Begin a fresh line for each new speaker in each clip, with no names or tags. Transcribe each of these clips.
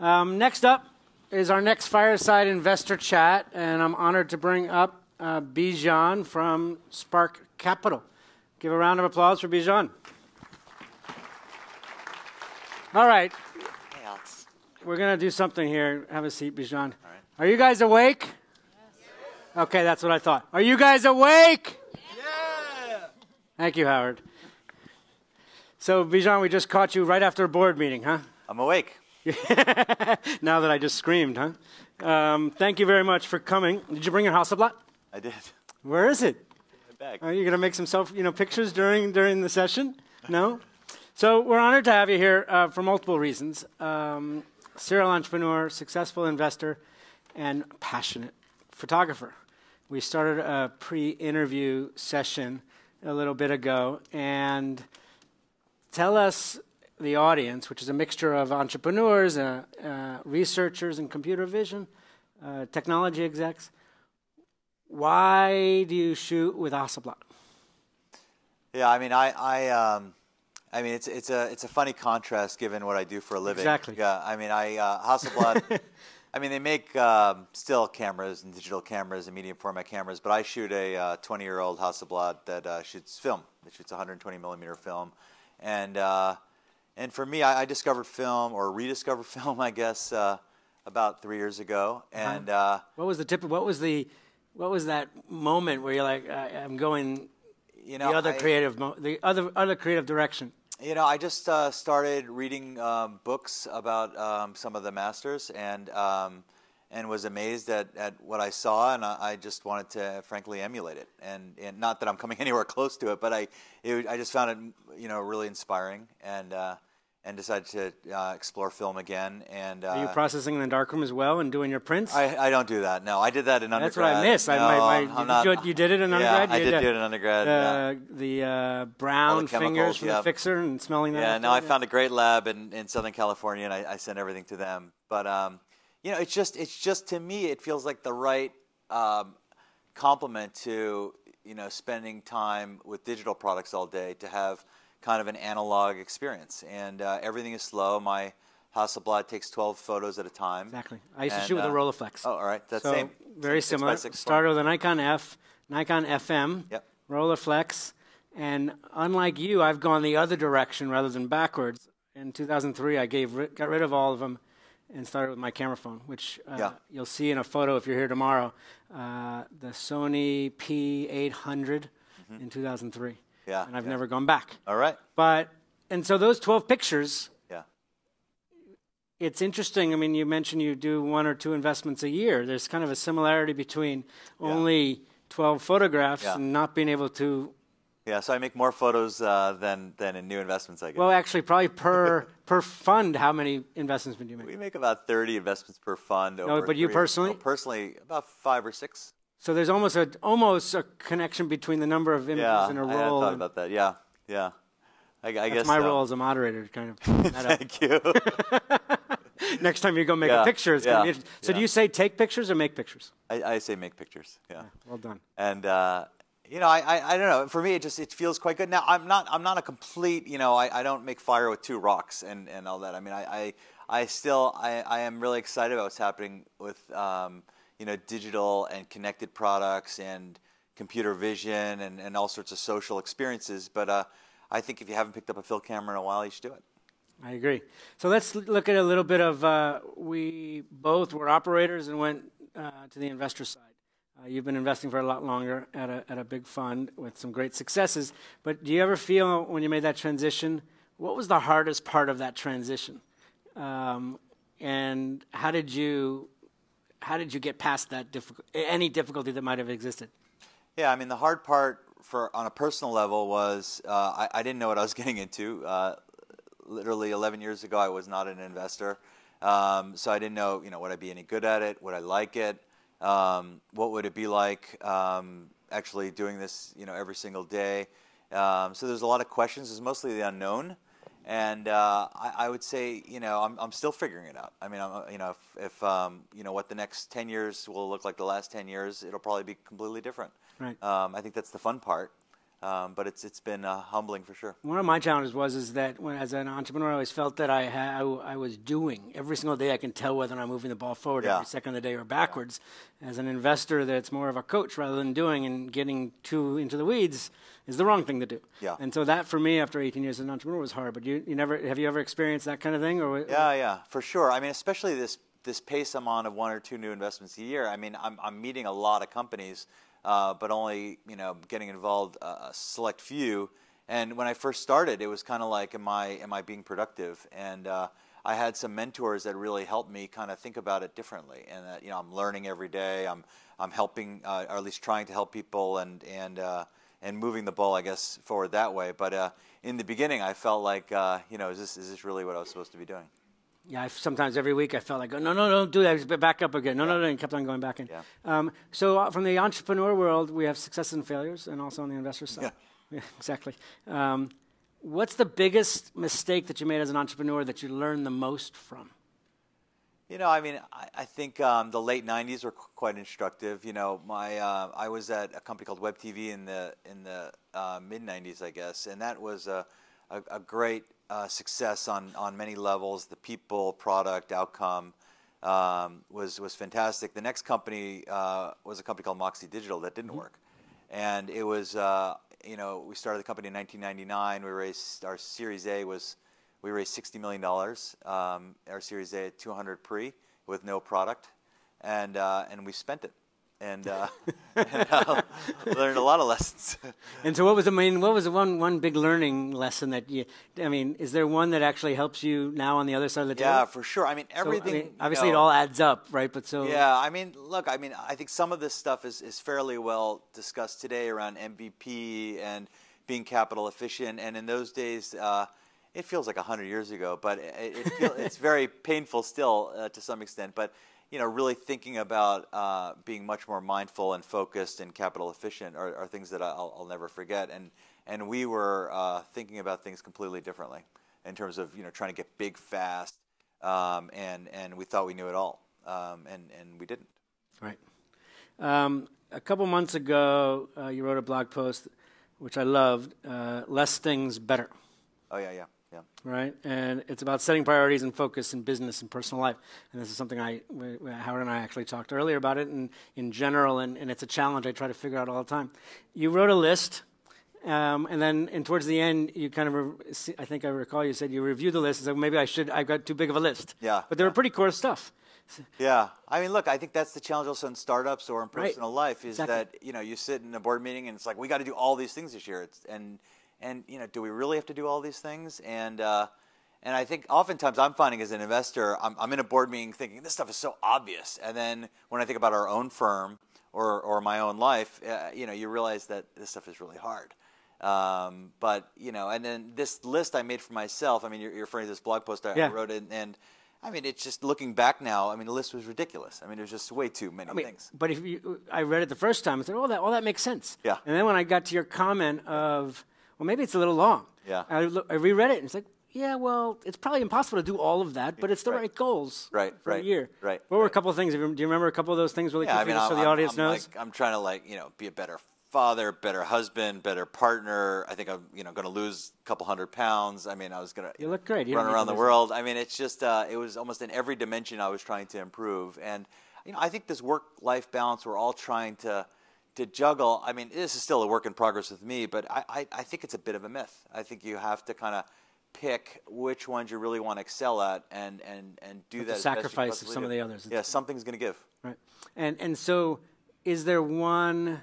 Next up is our next fireside investor chat, and I'm honored to bring up Bijan from Spark Capital. Give a round of applause for Bijan. All right.
Hey, Alex.
We're going to do something here. Have a seat, Bijan.
All right.
Are you guys awake? Yes. Okay, that's what I thought. Are you guys awake?
Yeah.
Thank you, Howard. So, Bijan, we just caught you right after a board meeting, huh?
I'm awake.
Now that I just screamed, huh? Thank you very much for coming. Did you bring your Ocelot?
I did.
Where is it?
In my bag.
Are you going to make some pictures during the session? No? So we're honored to have you here for multiple reasons. Serial entrepreneur, successful investor, and passionate photographer. We started a pre-interview session a little bit ago, and tell us, the audience, which is a mixture of entrepreneurs, researchers in computer vision, technology execs, why do you shoot with Ocelot?
Yeah, I mean, it's a funny contrast given what I do for a living.
Exactly.
Yeah, I mean, Ocelot. I mean, they make still cameras and digital cameras and medium format cameras, but I shoot a 20-year-old Ocelot that shoots film. It shoots 120 millimeter film, and for me, I discovered film, or rediscovered film, I guess, about 3 years ago. And
what was the tip? What was that moment where you're like, I'm going the other creative direction?
You know, I just started reading books about some of the masters, and was amazed at what I saw, and I just wanted to, frankly, emulate it. And not that I'm coming anywhere close to it, but I just found it, really inspiring, and decided to explore film again. And
are you processing in the darkroom as well and doing your prints?
I don't do that. No, I did that in undergrad.
That's what I miss.
No,
you did it in undergrad?
Yeah, I did do it in undergrad.
The brown fingers from the fixer and smelling that.
Yeah, no, I found a great lab in Southern California, and I sent everything to them. But it's just to me, it feels like the right complement to spending time with digital products all day, to have kind of an analog experience. And everything is slow. My Hasselblad takes 12 photos at a time.
Exactly. I used to shoot with a Rolleiflex.
Oh, all right. That's
so
same.
Very similar. Started with a Nikon FM,
yep.
Rolleiflex. And unlike you, I've gone the other direction rather than backwards. In 2003, I got rid of all of them and started with my camera phone, which you'll see in a photo if you're here tomorrow, the Sony P800 in 2003.
Yeah,
and I've never gone back.
All right.
And so those 12 pictures,
yeah,
it's interesting. I mean, you mentioned you do 1 or 2 investments a year. There's kind of a similarity between only 12 photographs and not being able to.
Yeah, so I make more photos than in new investments, I guess.
Well, actually, probably per fund, how many investments do you make?
We make about 30 investments per fund.
But you personally?
Well, personally, about 5 or 6.
So there's almost a connection between the number of images in a roll.
I thought about that. Yeah. I guess
that's my role as a moderator, kind of.
Thank you.
Next time you go make a picture, it's going to be interesting. So do you say take pictures or make pictures?
I say make pictures. Yeah.
Well done.
And I don't know. For me, it feels quite good. Now I'm not a complete. I don't make fire with 2 rocks and all that. I mean, I am really excited about what's happening with digital and connected products and computer vision and all sorts of social experiences. But I think if you haven't picked up a film camera in a while, you should do it.
I agree. So let's look at a little bit of, we both were operators and went to the investor side. You've been investing for a lot longer at a big fund with some great successes. But do you ever feel when you made that transition, what was the hardest part of that transition? And how did you get past that any difficulty that might have existed? Yeah,
I mean, the hard part on a personal level was I didn't know what I was getting into. Literally 11 years ago, I was not an investor, so I didn't know, would I be any good at it? Would I like it? What would it be like actually doing this, every single day? So there's a lot of questions. It's mostly the unknown. And I would say, I'm still figuring it out. I mean, if what the next 10 years will look like the last 10 years, it'll probably be completely different.
Right.
I think that's the fun part. But it's been humbling for sure.
One of my challenges is that as an entrepreneur, I always felt that I was doing. Every single day I can tell whether I'm moving the ball forward every second of the day or backwards. As an investor, that's more of a coach rather than doing, and getting too into the weeds is the wrong thing to do.
Yeah.
And so that, for me, after 18 years as an entrepreneur, was hard. But have you ever experienced that kind of thing?
Yeah, for sure. I mean, especially this pace I'm on of 1 or 2 new investments a year. I mean, I'm meeting a lot of companies, but only getting involved a select few. And when I first started, it was kind of like, am I being productive? And I had some mentors that really helped me kind of think about it differently. And that I'm learning every day. I'm helping, or at least trying to help people, and moving the ball, I guess, forward that way. But in the beginning, I felt like, is this really what I was supposed to be doing?
Yeah, sometimes every week I felt like, no, don't do that. Back up again. No, and kept on going back in.
Yeah.
So from the entrepreneur world, we have successes and failures, and also on the investor side. Yeah, exactly. What's the biggest mistake that you made as an entrepreneur that you learned the most from?
I think the late '90s were quite instructive. I was at a company called Web TV in the mid '90s, I guess, and that was a great success on many levels. The people, product, outcome was fantastic. The next company was a company called Moxie Digital that didn't work, and it was we started the company in 1999. We raised our Series A we raised $60 million. Our Series A at 200 pre with no product, and we spent it. And learned a lot of lessons.
And so what was the one big learning lesson that is there one that actually helps you now on the other side of the table?
Yeah, for sure. Everything.
Obviously it all adds up, right? But
yeah, look, I think some of this stuff is fairly well discussed today around MVP and being capital efficient. And in those days, it feels like 100 years ago, but it's very painful still to some extent. But really thinking about being much more mindful and focused and capital efficient are things that I'll never forget. And we were thinking about things completely differently in terms of trying to get big fast, and we thought we knew it all, and we didn't.
Right. A couple months ago, you wrote a blog post, which I loved. Less things, better.
Oh yeah.
Right, and it's about setting priorities and focus in business and personal life. And this is something Howard and I actually talked earlier about it in general, and it's a challenge I try to figure out all the time. You wrote a list, and then towards the end, you kind of, I think I recall you said you reviewed the list and said, maybe I've got too big of a list.
Yeah.
But they were pretty core stuff.
Yeah. Look, I think that's the challenge also in startups or in personal life is
exactly.
that, you sit in a board meeting and it's like, we got to do all these things this year. And do we really have to do all these things? And I think oftentimes I'm finding as an investor, I'm in a board meeting thinking this stuff is so obvious. And then when I think about our own firm or my own life, you realize that this stuff is really hard. But and then this list I made for myself. You're referring to this blog post I wrote it, and it's just looking back now. The list was ridiculous. There's just way too many things.
But I read it the first time and said, all that makes sense.
Yeah.
And then when I got to your comment of, well, maybe it's a little long.
Yeah.
I reread it and it's like, yeah, well, it's probably impossible to do all of that, but it's the right goals for a year.
Right.
What were a couple of things? Do you remember a couple of those things really quickly so the audience knows?
I'm trying to be a better father, better husband, better partner. I think I'm going to lose a couple 100 pounds. I was going to
you look great.
run around the world. It's just it was almost in every dimension I was trying to improve. And I think this work-life balance we're all trying to juggle. This is still a work in progress with me, but I think it's a bit of a myth. I think you have to kind of pick which ones you really want to excel at and do that.
Sacrifice of some of the others.
Yeah, something's going to give.
Right. And so, is there one?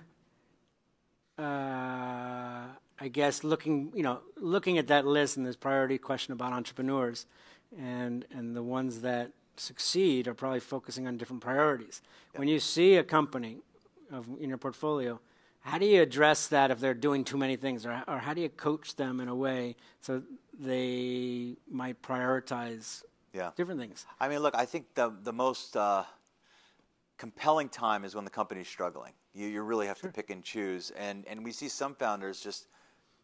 I guess looking at that list and this priority question about entrepreneurs, and the ones that succeed are probably focusing on different priorities. Yeah. When you see a company in your portfolio, how do you address that if they're doing too many things, or how do you coach them in a way so they might prioritize different things?
Look, I think the most compelling time is when the company's struggling. You really have to pick and choose, and we see some founders just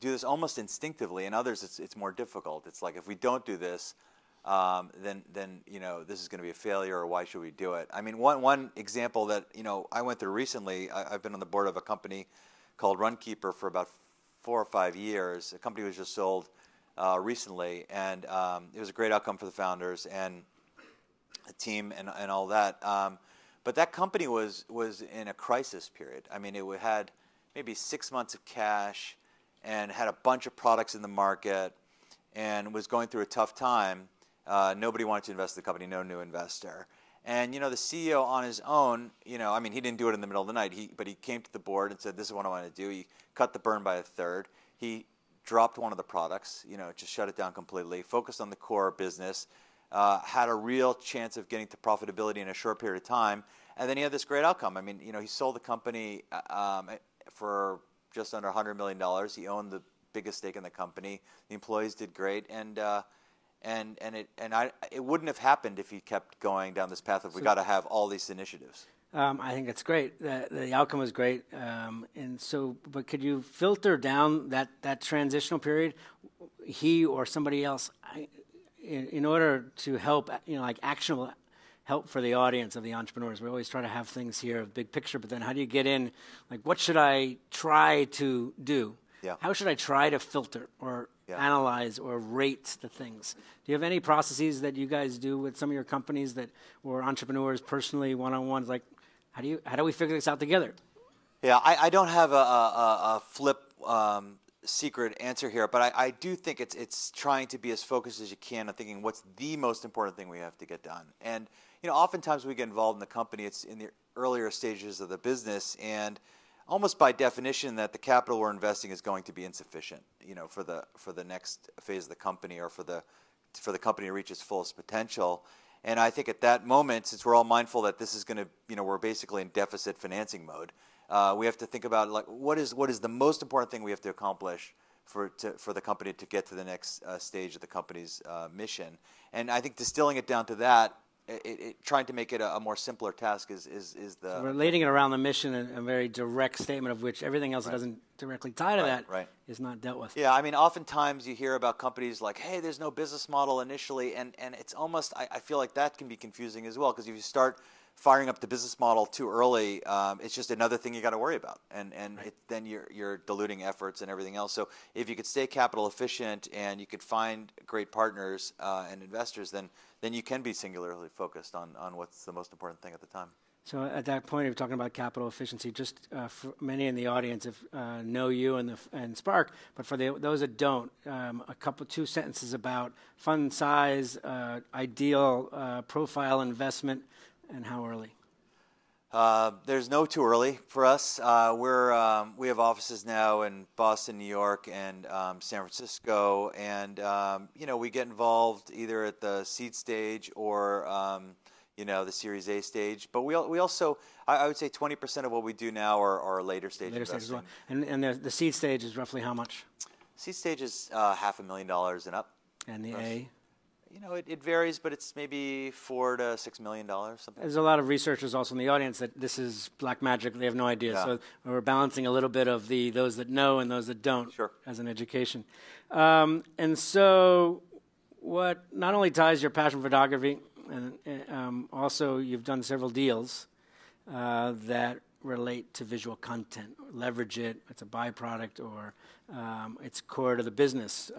do this almost instinctively, and others it's more difficult. It's like, if we don't do this, then this is going to be a failure, or why should we do it? One example that I went through recently. I've been on the board of a company called Runkeeper for about 4 or 5 years. The company was just sold recently, and it was a great outcome for the founders and the team and all that. But that company was in a crisis period. I mean, it had maybe 6 months of cash and had a bunch of products in the market and was going through a tough time. Nobody wanted to invest in the company, no new investor. And, the CEO on his own, I mean, he didn't do it in the middle of the night, but he came to the board and said, this is what I want to do. He cut the burn by a third. He dropped one of the products, just shut it down completely, focused on the core business, had a real chance of getting to profitability in a short period of time. And then he had this great outcome. I mean, he sold the company for just under $100 million. He owned the biggest stake in the company. The employees did great, and it wouldn't have happened if he kept going down this path of we got to have all these initiatives.
I think it's great. The outcome was great, but could you filter down that transitional period, he or somebody else, in order to help, like actionable help for the audience of the entrepreneurs? We always try to have things here, a big picture, but then how do you get in, like, what should I try to do? Yeah. How should I try to filter or analyze or rate the things? Do you have any processes that you guys do with some of your companies or entrepreneurs personally, one-on-ones? Like, how do we figure this out together?
Yeah, I don't have a flip secret answer here, but I do think it's trying to be as focused as you can on thinking what's the most important thing we have to get done. And oftentimes we get involved in the company, it's in the earlier stages of the business, and almost by definition that the capital we're investing is going to be insufficient, for the next phase of the company or for the company to reach its fullest potential. And I think at that moment, since we're all mindful that this is going to, we're basically in deficit financing mode, we have to think about, like, what is the most important thing we have to accomplish for the company to get to the next stage of the company's mission. And I think distilling it down to that, trying to make it a more simpler task is the...
So relating it around the mission and a very direct statement of which everything else that doesn't directly tie to that is not dealt with.
Yeah, I mean, oftentimes you hear about companies like, hey, there's no business model initially, and it's almost, I feel like that can be confusing as well, because if you start firing up the business model too early, it's just another thing you got to worry about, and then you're diluting efforts and everything else. So if you could stay capital efficient and you could find great partners and investors, then you can be singularly focused on what's the most important thing at the time.
So at that point, you're talking about capital efficiency. Just for many in the audience know you and Spark, but for those that don't, two sentences about fund size, ideal profile investment, and how early.
There's no too early for us. We have offices now in Boston, New York, and San Francisco, and we get involved either at the seed stage or the Series A stage. But we also, I would say 20% of what we do now are later stage investing.
Stage as well. And the seed stage is roughly how much?
Seed stage is $500,000 and up.
And the A?
It varies, but it's maybe $4 to $6 million, something.
There's a lot of researchers also in the audience that this is black magic. They have no idea. Yeah. So we're balancing a little bit of those that know and those that don't as an education. And so what not only ties your passion for photography, and also you've done several deals that relate to visual content, leverage it, it's a byproduct, or it's core to the business.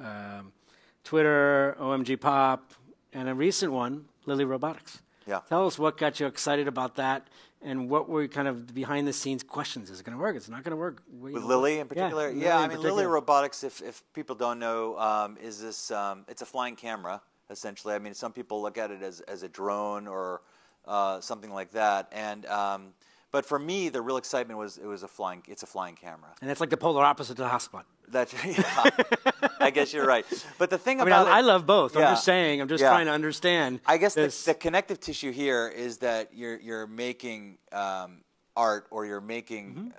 Twitter, OMG Pop, and a recent one, Lilly Robotics.
Yeah.
Tell us what got you excited about that, and what were kind of behind the scenes questions. Is it going to work? Is it not going to work?
With Lilly in particular? Yeah, I mean, Lilly Robotics, if people don't know, is this, it's a flying camera, essentially. I mean, some people look at it as a drone or something like that. And but for me, the real excitement was it's a flying camera.
And it's like the polar opposite to the hotspot.
That's I guess you're right. But the thing about
I love both. I'm just saying. I'm just trying to understand.
I guess the connective tissue here is that you're making art, or you're making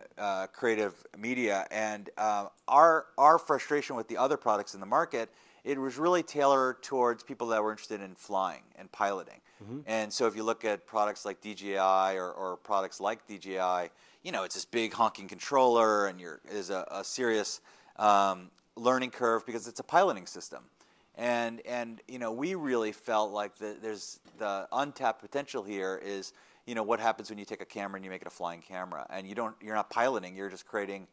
creative media, and our frustration with the other products in the market, it was really tailored towards people that were interested in flying and piloting. Mm-hmm. And so if you look at products like DJI or products like DJI, it's this big honking controller, and there's a serious learning curve because it's a piloting system. And we really felt like there's the untapped potential here is, what happens when you take a camera and you make it a flying camera, and you're not piloting, you're just creating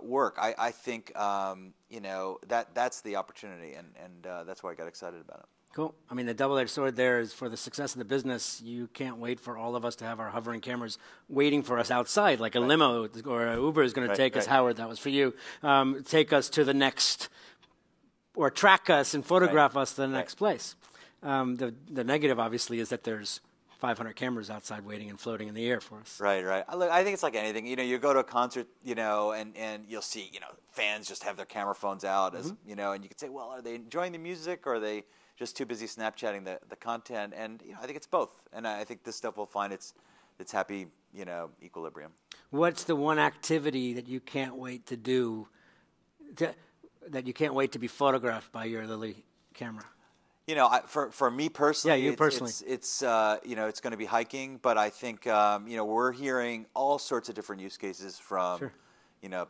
work. I think that's the opportunity, and that's why I got excited about it.
Cool. I mean, the double-edged sword there is for the success of the business. You can't wait for all of us to have our hovering cameras waiting for us outside, like a limo or an Uber is going to take us. Howard, that was for you. Take us to the next, or track us and photograph us to the next place. The negative, obviously, is that there's 500 cameras outside waiting and floating in the air for us.
Right. Look, I think it's like anything. You go to a concert, and you'll see, fans just have their camera phones out, as and you could say, well, are they enjoying the music, or are they just too busy Snapchatting the content? And I think it's both. And I think this stuff will find its happy, equilibrium. What's
the one activity that you can't wait to do, that you can't wait to be photographed by your Lilly camera?
For me personally,
you personally,
it's it's going to be hiking, but I think we're hearing all sorts of different use cases from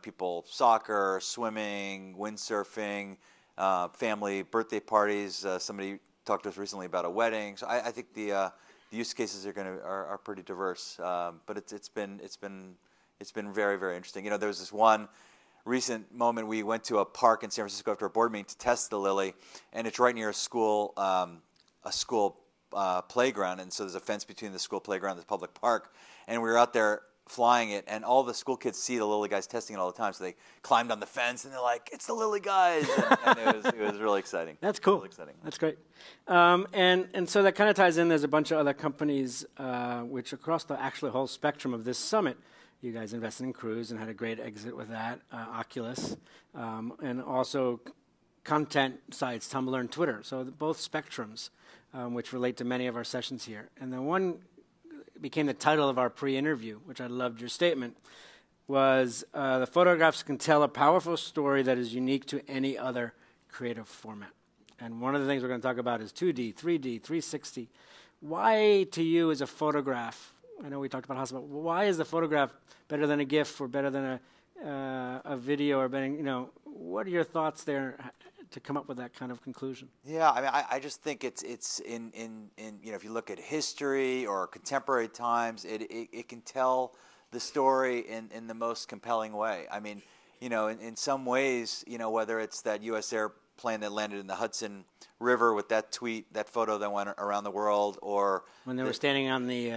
people, soccer, swimming, windsurfing, family birthday parties. Somebody talked to us recently about a wedding. So I think the use cases are pretty diverse. But it's been very, very interesting. There was this one recent moment. We went to a park in San Francisco after a board meeting to test the Lilly, and it's right near a school playground, and so there's a fence between the school playground and the public park, and we were out there flying it, and all the school kids see the Lilly guys testing it all the time, so they climbed on the fence, and they're like, "It's the Lilly guys," and it was really exciting.
That's cool.
Really exciting.
That's great. And so that kind of ties in. There's a bunch of other companies which across the actually whole spectrum of this summit. You guys invested in Cruise and had a great exit with that, Oculus, and also content sites, Tumblr and Twitter. So both spectrums, which relate to many of our sessions here. And the one became the title of our pre-interview, which I loved your statement, was the photographs can tell a powerful story that is unique to any other creative format. And one of the things we're going to talk about is 2D, 3D, 360. Why, to you, is a photograph? I know we talked about Hasselblad. Why is the photograph better than a GIF or better than a video or better? What are your thoughts there to come up with that kind of conclusion?
Yeah, I mean, I just think it's in if you look at history or contemporary times, it can tell the story in the most compelling way. I mean, in some ways, whether it's that U.S. airplane that landed in the Hudson River with that photo that went around the world, or
when they were standing on the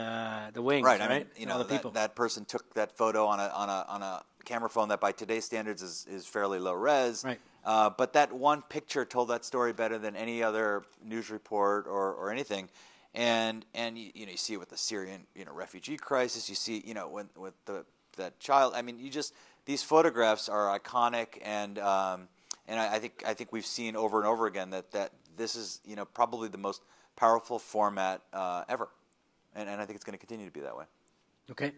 wings,
right?
Right.
I mean, that person took that photo on a camera phone that by today's standards is fairly low res.
Right.
But that one picture told that story better than any other news report or anything. And you see it with the Syrian refugee crisis. You see with that child. I mean, these photographs are iconic, and I think we've seen over and over again that this is probably the most powerful format ever, and I think it's going to continue to be that way.
Okay.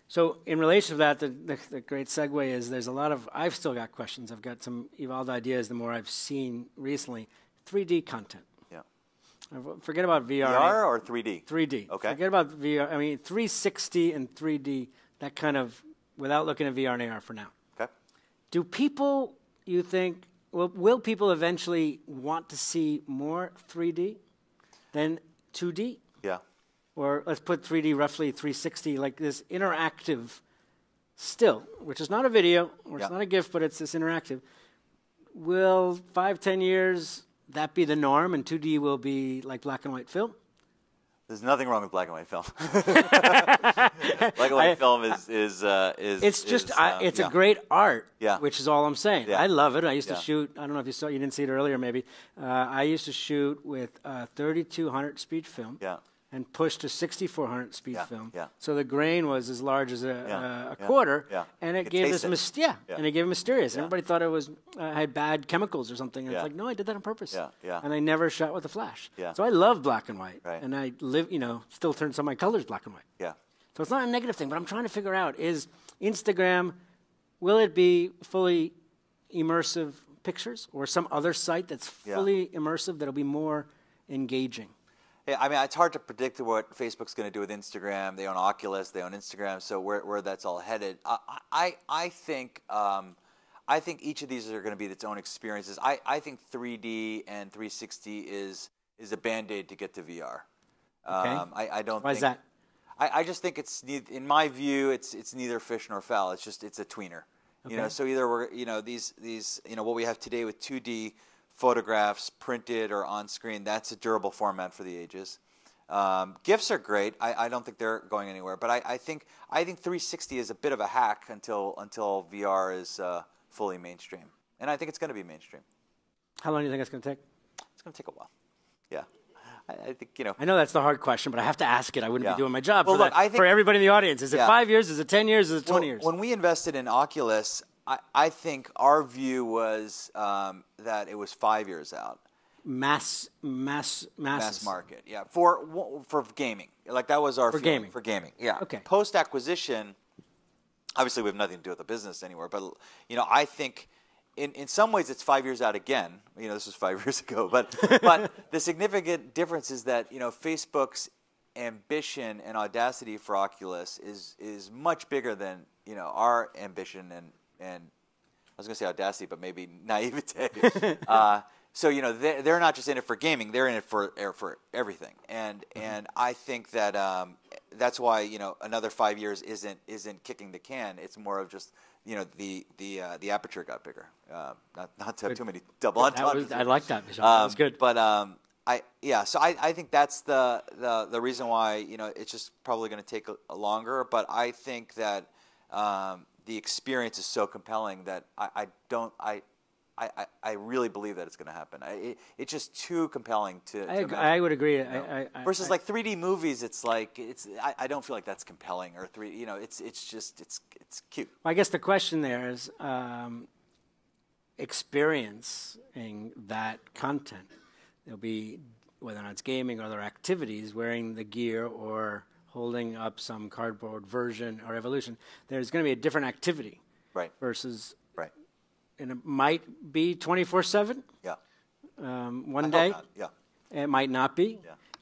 So in relation to that, the great segue is there's a lot of, I've still got questions. I've got some evolved ideas the more I've seen recently. 3D content.
Yeah.
Forget about VR.
VR or 3D?
3D.
Okay.
Forget about VR. I mean, 360 and 3D, that kind of, without looking at VR and AR for now.
Okay.
Do people, you think, will people eventually want to see more 3D than 2D?
Yeah.
Or let's put 3D roughly 360, like this interactive still, which is not a video, or it's not a GIF, but it's this interactive. Will 5-10 years that be the norm, and 2D will be like black and white film?
There's nothing wrong with black and white film. Black and white film is
it's just it's a great art,
yeah.
Which is all I'm saying.
Yeah.
I love it. I used to shoot. I don't know if you didn't see it earlier. Maybe I used to shoot with 3200 speed film.
Yeah.
And push to 6400 speed film.
Yeah.
So the grain was as large as a quarter, and it gave us and it gave it mysterious.
Yeah.
Everybody thought it was had bad chemicals or something. And it's like, no, I did that on purpose.
Yeah.
And I never shot with a flash.
Yeah.
So I love black and white,
right.
and I still turn some of my colors black and white.
Yeah.
So it's not a negative thing, but I'm trying to figure out, is Instagram, will it be fully immersive pictures, or some other site that's fully immersive that'll be more engaging?
Yeah, I mean, it's hard to predict what Facebook's going to do with Instagram. They own Oculus, they own Instagram, so where that's all headed. I think each of these are going to be its own experiences. I think 3D and 360 is a Band-Aid to get to VR.
Okay.
I don't.
Why
think,
is that?
I just think in my view, it's neither fish nor fowl. It's a tweener. Okay. So either we're, these, what we have today with 2D photographs printed or on screen, that's a durable format for the ages. GIFs are great. I don't think they're going anywhere, but I think 360 is a bit of a hack until VR is fully mainstream, and I think it's going to be mainstream.
How long do you think it's going to take?
It's going to take a while. Yeah, I think
I know that's the hard question, but I have to ask it. I wouldn't be doing my job
for
everybody in the audience. Is it 5 years? Is it 10 years? Is it 20 years?
When we invested in Oculus, I think our view was that it was 5 years out.
Mass
market, yeah, for gaming. Like that was our feeling. For gaming, yeah.
Okay.
Post acquisition, obviously we have nothing to do with the business anymore. But I think in some ways it's 5 years out again. This was 5 years ago. But the significant difference is that Facebook's ambition and audacity for Oculus is much bigger than our ambition and I was going to say audacity, but maybe naivete. So they're not just in it for gaming; they're in it for everything, and I think that that's why another 5 years isn't kicking the can. It's more of just the aperture got bigger. Not to have too many double entendres.
I like that, Bijan. That was good.
But so I think that's the reason why it's just probably going to take longer. But I think that the experience is so compelling that I really believe that it's going to happen. It's just too compelling to
I would agree.
Versus like 3D movies, it's like I don't feel like that's compelling or it's cute.
I guess the question there is experiencing that content. There'll be whether or not it's gaming or other activities, wearing the gear or holding up some cardboard version or evolution. There's going to be a different activity,
right?
Versus. And it might be 24/7.
Yeah.
One day.
Not. Yeah.
It might not be.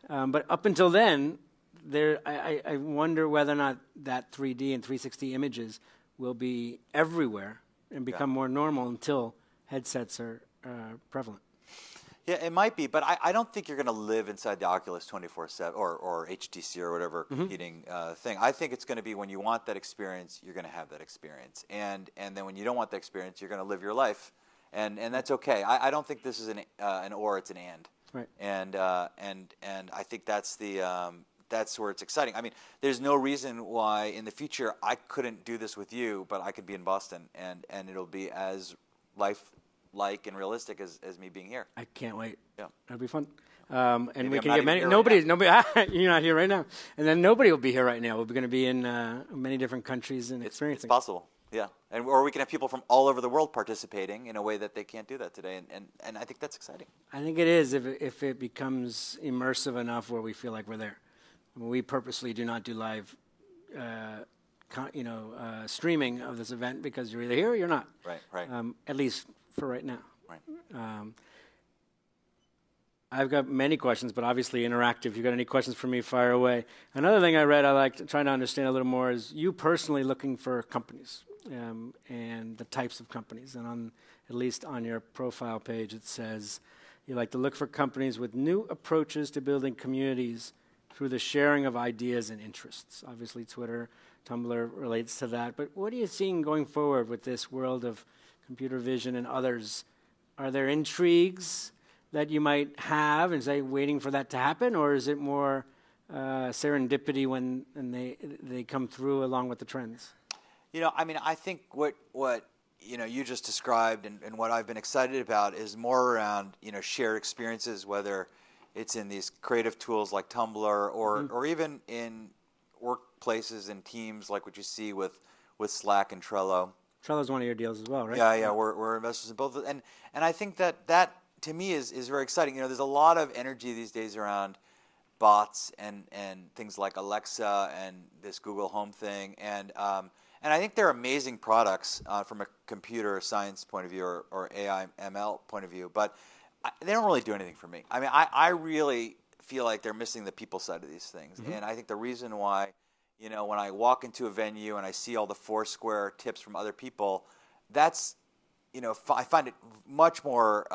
Yeah.
But up until then, I wonder whether or not that 3D and 360 images will be everywhere and become more normal until headsets are prevalent.
Yeah, it might be, but I don't think you're going to live inside the Oculus 24/7 or HTC or whatever competing thing. I think it's going to be when you want that experience, you're going to have that experience, and then when you don't want that experience, you're going to live your life, and that's okay. I don't think this is an or, it's an and.
Right.
And I think that's where it's exciting. I mean, there's no reason why in the future I couldn't do this with you, but I could be in Boston, and it'll be as lifelike and realistic as me being here.
I can't wait.
Yeah,
that'll be fun. And
maybe
we
I'm
can
not
get many.
even
Nobody. You're not here right now, and then nobody will be here right now. We're going to be in many different countries and experiencing.
It's possible. Yeah, or we can have people from all over the world participating in a way that they can't do that today, and I think that's exciting.
I think it is if it becomes immersive enough where we feel like we're there. I mean, we purposely do not do live, streaming of this event because you're either here or you're not.
Right.
At least for right now.
Right.
I've got many questions, but obviously interactive. If you've got any questions for me, fire away. Another thing I read I like trying to understand a little more is you personally looking for companies and the types of companies. And at least on your profile page, it says you like to look for companies with new approaches to building communities through the sharing of ideas and interests. Obviously, Twitter, Tumblr relates to that. But what are you seeing going forward with this world of computer vision and others? Are there intrigues that you might have and say waiting for that to happen, or is it more serendipity when they come through along with the trends?
I mean, I think what you just described and what I've been excited about is more around shared experiences, whether it's in these creative tools like Tumblr or even in workplaces and teams like what you see with Slack and Trello.
Trello's one of your deals as well, right?
Yeah. We're investors in both, and I think that to me is very exciting. There's a lot of energy these days around bots and things like Alexa and this Google Home thing, and I think they're amazing products from a computer science point of view or AI ML point of view, but they don't really do anything for me. I mean, I really feel like they're missing the people side of these things, and I think the reason why, when I walk into a venue and I see all the Foursquare tips from other people, that's, I find it much more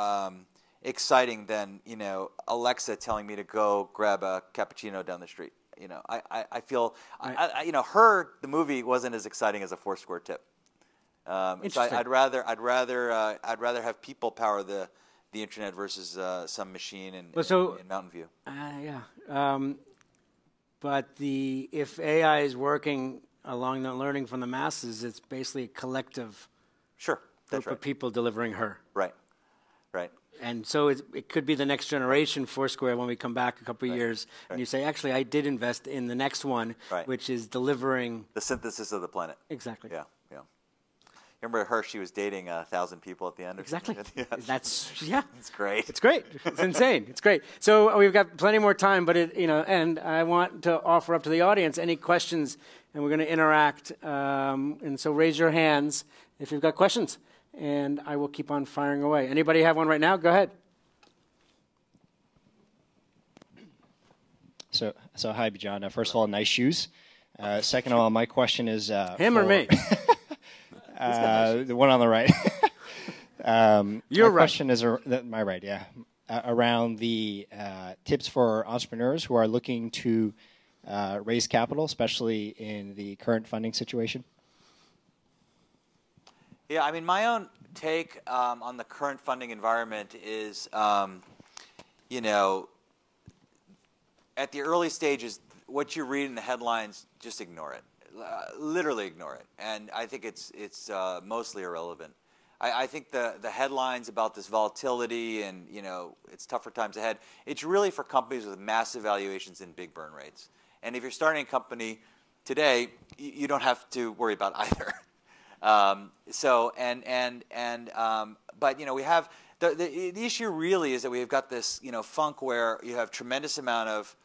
exciting than, Alexa telling me to go grab a cappuccino down the street. I feel, the movie wasn't as exciting as a Foursquare tip. So I'd rather have people power the internet versus some machine in Mountain View.
But if AI is working along the learning from the masses, it's basically a collective group of people delivering her.
Right.
And so it could be the next generation Foursquare when we come back a couple of years, and you say, actually, I did invest in the next one, which is delivering
the synthesis of the planet.
Exactly.
Yeah. Remember her? She was dating 1,000 people at the end.
Exactly.
It's great.
It's great. It's insane. It's great. So we've got plenty more time, but and I want to offer up to the audience any questions, and we're going to interact. And so raise your hands if you've got questions, and I will keep on firing away. Anybody have one right now? Go ahead.
So hi, Bijan. First of all, nice shoes. Second of all, my question is
him or me?
The one on the right.
Your
question is my right, yeah. Around the tips for entrepreneurs who are looking to raise capital, especially in the current funding situation.
Yeah, I mean, my own take on the current funding environment is, at the early stages, what you read in the headlines, just ignore it. Literally ignore it. And I think it's mostly irrelevant. I think the headlines about this volatility and, it's tougher times ahead, it's really for companies with massive valuations and big burn rates. And if you're starting a company today, you don't have to worry about either. But we have the issue really is that we've got this funk where you have tremendous amount of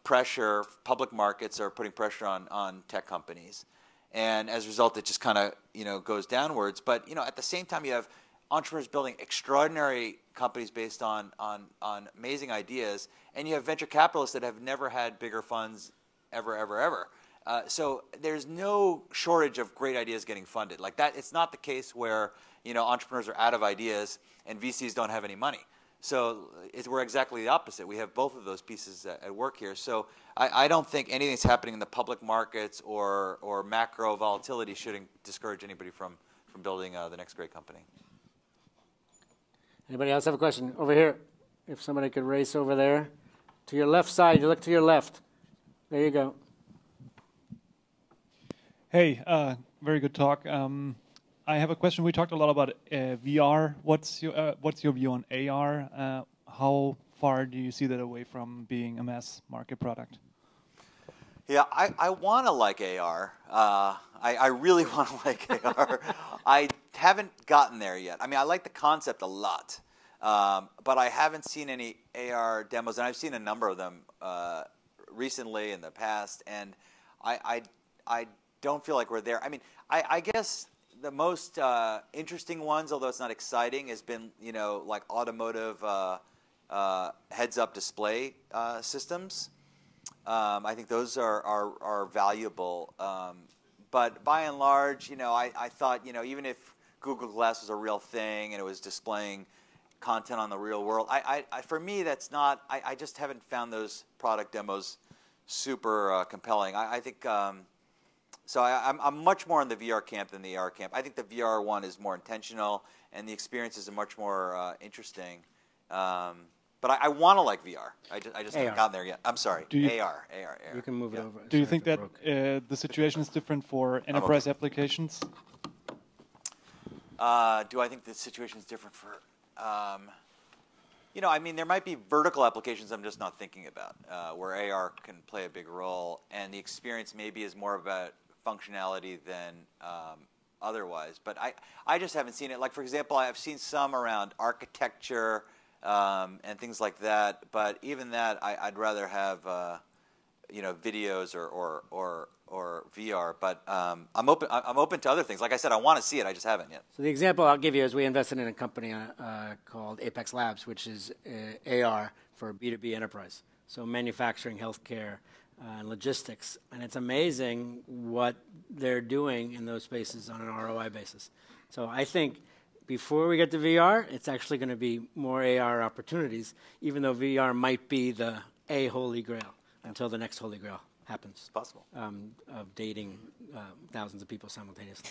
pressure. Public markets are putting pressure on tech companies, and as a result, it just kind of goes downwards. But at the same time, you have entrepreneurs building extraordinary companies based on amazing ideas, and you have venture capitalists that have never had bigger funds ever. So there's no shortage of great ideas getting funded. Like that, it's not the case where entrepreneurs are out of ideas and VCs don't have any money. So we're exactly the opposite. We have both of those pieces at work here. So I don't think anything that's happening in the public markets or macro volatility should discourage anybody from building the next great company.
Anybody else have a question? Over here. If somebody could race over there. To your left side. You look to your left. There you go.
Hey, very good talk. I have a question. We talked a lot about VR. What's your view on AR? How far do you see that away from being a mass market product?
Yeah, I want to like AR. I really want to like AR. I haven't gotten there yet. I mean, I like the concept a lot, but I haven't seen any AR demos, and I've seen a number of them recently in the past, and I don't feel like we're there. I mean, I guess the most interesting ones, although it's not exciting, has been like automotive heads-up display systems. I think those are valuable. But by and large, I thought even if Google Glass was a real thing and it was displaying content on the real world, for me that's not. I just haven't found those product demos super compelling. I think. So I'm much more in the VR camp than the AR camp. I think the VR one is more intentional, and the experiences are much more interesting. But I want to like VR. I just haven't gotten there yet. I'm sorry. AR.
You can move it over.
Do you think that the situation is different for enterprise applications?
Do I think the situation is different for... I mean, there might be vertical applications I'm just not thinking about, where AR can play a big role, and the experience maybe is more about functionality than otherwise. But I just haven't seen it. Like, for example, I've seen some around architecture and things like that. But even that, I'd rather have videos or VR. But I'm open to other things. Like I said, I want to see it. I just haven't yet.
So the example I'll give you is we invested in a company called Apex Labs, which is AR for B2B enterprise. So manufacturing, healthcare, and logistics. And it's amazing what they're doing in those spaces on an ROI basis. So I think before we get to VR, it's actually going to be more AR opportunities, even though VR might be the holy grail until the next holy grail happens.
It's possible.
Of dating thousands of people simultaneously.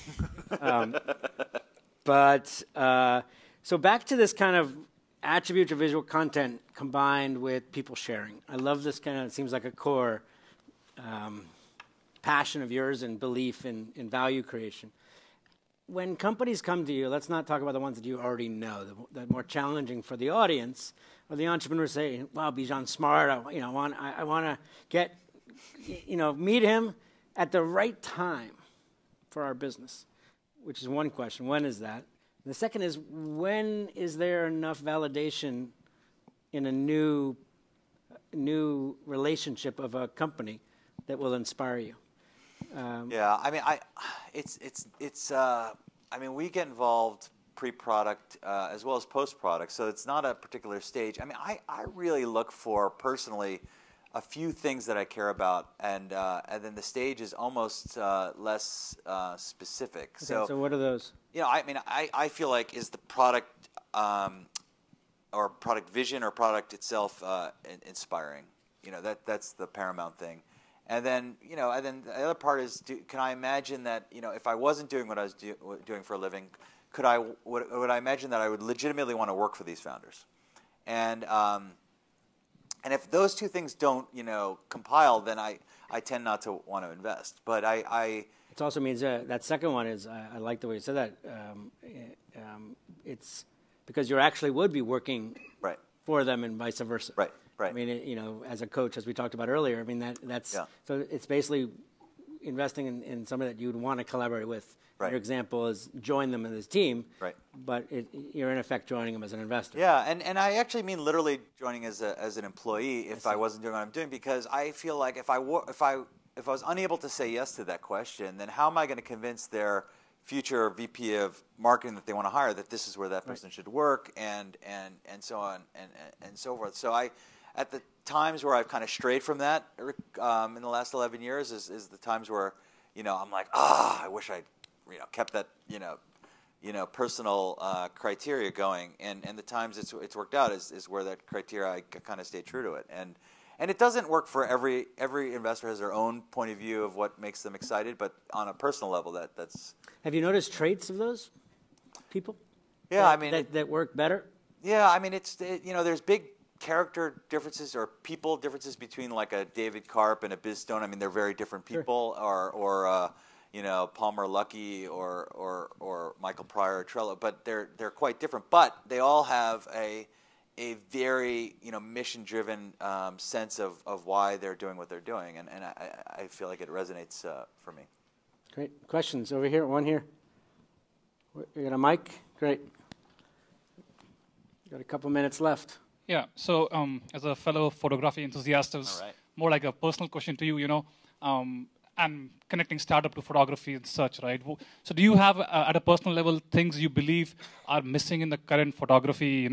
So back to this kind of attribute to visual content combined with people sharing. I love this kind of, it seems like a core passion of yours and belief in value creation. When companies come to you, let's not talk about the ones that you already know, the more challenging for the audience, or the entrepreneurs say, wow, Bijan's smart, I want to get, meet him at the right time for our business, which is one question. When is that? And the second is, when is there enough validation in a new relationship of a company that will inspire you?
Yeah, I mean, we get involved pre-product as well as post-product, so it's not a particular stage. I mean, I really look for, personally, a few things that I care about, and then the stage is almost less specific.
Okay, so what are those?
I mean, I feel like, is the product or product vision or product itself inspiring? That's the paramount thing. And then, the other part is, can I imagine that, if I wasn't doing what I was doing for a living, would I imagine that I would legitimately want to work for these founders? And if those two things don't, compile, then I tend not to want to invest. But
it also means that second one is, I like the way you said that. It's because you actually would be working for them and vice versa.
Right.
I mean, as a coach, as we talked about earlier, I mean, that's so it's basically investing in somebody that you would want to collaborate with. Right. Your example is join them in this team, right? But you're in effect joining them as an investor.
Yeah, and I actually mean literally joining as an employee if I wasn't doing what I'm doing, because I feel like if I was unable to say yes to that question, then how am I going to convince their future VP of marketing that they want to hire that this is where that person should work, and so on and so forth. So at the times where I've kind of strayed from that in the last 11 years is the times where, I'm like, I wish I'd, kept that, personal criteria going. And the times it's worked out is where that criteria, I kind of stay true to it. And it doesn't work for every investor has their own point of view of what makes them excited, but on a personal level, that's.
Have you noticed traits of those people?
Yeah,
that work better.
Yeah, I mean, there's big character differences or people differences between like a David Karp and a Biz Stone. I mean, they're very different people, or Palmer Luckey or Michael Pryor or Trello, but they're quite different. But they all have a very mission-driven sense of why they're doing what they're doing, and I feel like it resonates for me.
Great. Questions over here. One here. You got a mic? Great. Got a couple minutes left.
Yeah. So as a fellow photography enthusiast, it was more like a personal question to you. And connecting startup to photography and such, right? So do you have, at a personal level, things you believe are missing in the current photography,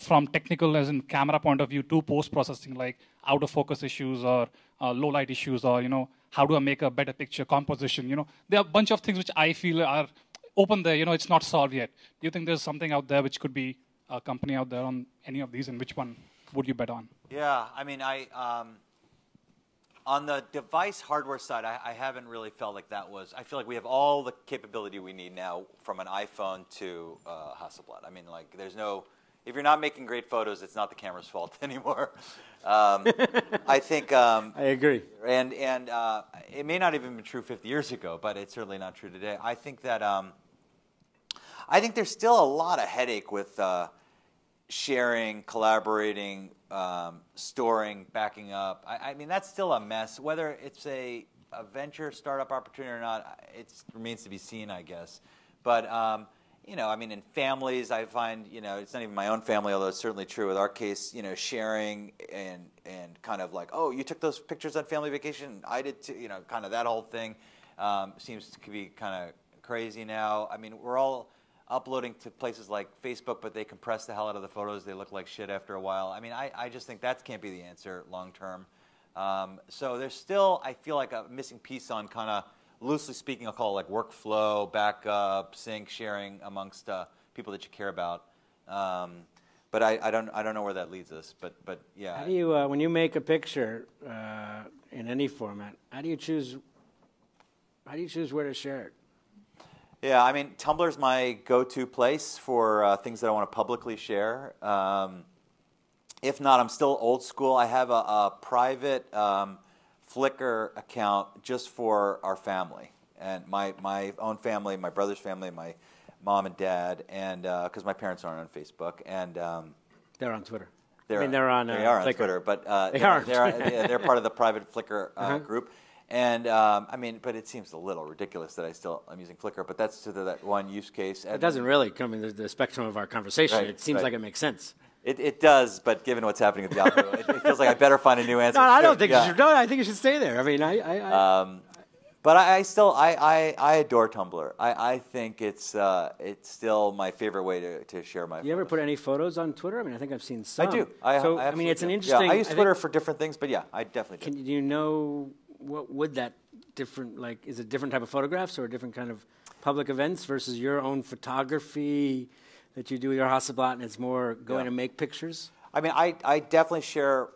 from technical as in camera point of view to post-processing, like out of focus issues or low light issues, or, how do I make a better picture composition? There are a bunch of things which I feel are open there, it's not solved yet. Do you think there's something out there which could be a company out there on any of these, and which one would you bet on?
Yeah, I mean, on the device hardware side, I haven't really felt like that was. I feel like we have all the capability we need now, from an iPhone to Hasselblad. I mean, like, there's no. If you're not making great photos, it's not the camera's fault anymore. I think.
I agree.
And it may not even be true 50 years ago, but it's certainly not true today. I think that. I think there's still a lot of headache with sharing, collaborating, storing, backing up. I mean, that's still a mess. Whether it's a venture startup opportunity or not, it remains to be seen, I guess. But, I mean, in families, I find, it's not even my own family, although it's certainly true with our case, sharing and kind of like, oh, you took those pictures on family vacation, I did too, kind of that whole thing seems to be kind of crazy now. I mean, we're all uploading to places like Facebook, but they compress the hell out of the photos. They look like shit after a while. I mean, I just think that can't be the answer long term. So there's still, I feel like, a missing piece on kind of, loosely speaking, I'll call it like workflow, backup, sync, sharing amongst people that you care about. But I don't know where that leads us. But yeah.
How do you, when you make a picture in any format, how do you choose How do you choose where to share it?
Yeah, I mean, Tumblr's my go-to place for things that I want to publicly share. If not, I'm still old school. I have a private Flickr account just for our family and my own family, my brother's family, my mom and dad, and because my parents aren't on Facebook, and
they're on Twitter.
They're on
Flickr.
Twitter, but they're part of the private Flickr group. And I mean, but it seems a little ridiculous that I'm using Flickr, but that's to that one use case. And
it doesn't really come in the spectrum of our conversation.
Right,
it seems like it makes sense.
It does, but given what's happening with Yahoo, it feels like I better find a new answer.
No, I don't think you should. No, I think you should stay there. I mean,
but I still adore Tumblr. I think it's still my favorite way to share my.
You ever put any photos on Twitter? I mean, I think I've seen some.
I do.
I mean, it's an interesting.
Yeah, I use Twitter for different things, but yeah, I definitely do.
Do you know what would that different, like, is it different type of photographs or a different kind of public events versus your own photography that you do with your Hasselblad, and it's more going to make pictures?
I mean, I definitely share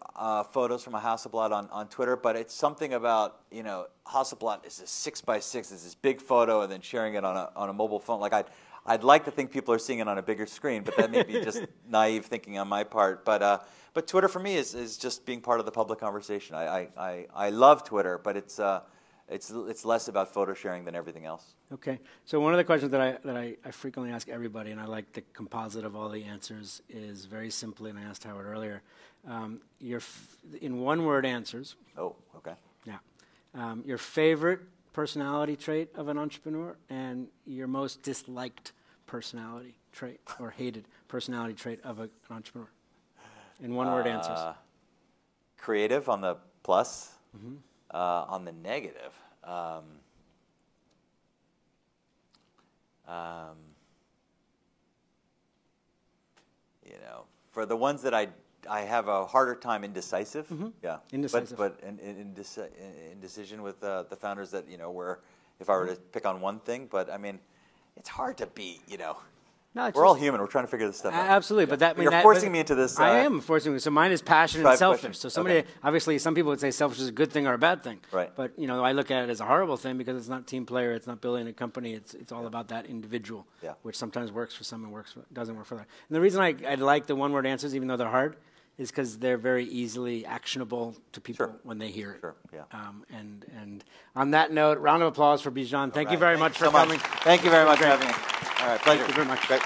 photos from a Hasselblad on Twitter, but it's something about, Hasselblad is a 6x6, it's this big photo, and then sharing it on a mobile phone. Like I'd like to think people are seeing it on a bigger screen, but that may be just naive thinking on my part. But Twitter for me is just being part of the public conversation. I love Twitter, but it's less about photo sharing than everything else. Okay.
So one of the questions that I frequently ask everybody, and I like the composite of all the answers, is very simply, and I asked Howard earlier, in one-word answers.
Oh, okay.
Yeah. Your favorite personality trait of an entrepreneur and your most disliked personality trait or hated personality trait of an entrepreneur. In one-word answers.
Creative on the plus. Mm-hmm. On the negative, for the ones that I have a harder time indecisive. Mm-hmm. Yeah,
indecisive.
But indecision with the founders that where if I were to pick on one thing, but I mean, it's hard to be No, we're all human. We're trying to figure this stuff out.
Absolutely,
yeah. But you're forcing me into this.
I am forcing me. So mine is passion and selfish. So obviously, some people would say selfish is a good thing or a bad thing.
Right.
But I look at it as a horrible thing because it's not team player. It's not building a company. It's all about that individual, which sometimes works for some and doesn't work for that. And the reason I like the one-word answers, even though they're hard, is because they're very easily actionable to people when they hear it.
Sure. Yeah.
And on that note, round of applause for Bijan. Thank you very much for coming.
Thank you very much for having me. All right, pleasure.
Thank you very much.
Great.